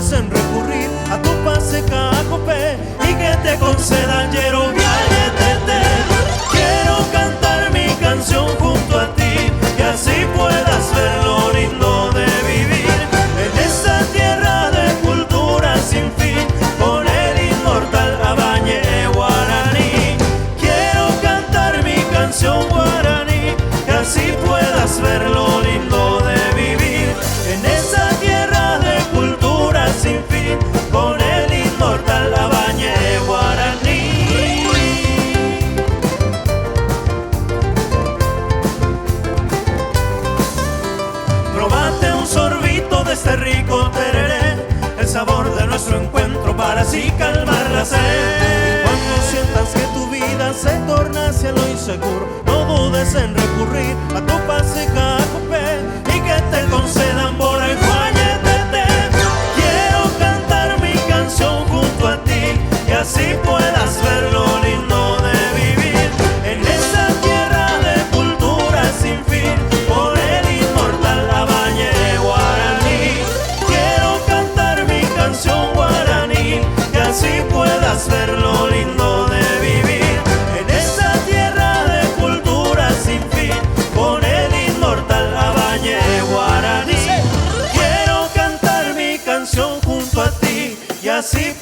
dudes en recurrir a tu pase Cacopé y que te concedan Yero Vialletete. Quiero cantar mi canción junto a ti y así puedas ver lo lindo de vivir en esta tierra de cultura sin fin con el inmortal Abañe Guaraní. Quiero cantar mi canción guaraní y así puedas ver lo lindo de vivir en esa tierra de cultura sin fin con el inmortal Abañe Guaraní. Probate un sorbito de este rico tereré, el sabor de nuestro encuentro para así calmar la sed. Cuando sientas que tu vida se torna hacia lo inseguro, no dudes en recurrir a tu pase Cacopé y que te concedan por el Guayetete. Quiero cantar mi canción junto a ti y así puedas ver lo lindo de vivir en esta tierra de cultura sin fin por el inmortal Abañe Guaraní. Quiero cantar mi canción guaraní y así puedas ver lo lindo de vivir en esta tierra de cultura sin fin con el inmortal Abañe Guaraní. Quiero cantar mi canción junto a ti y así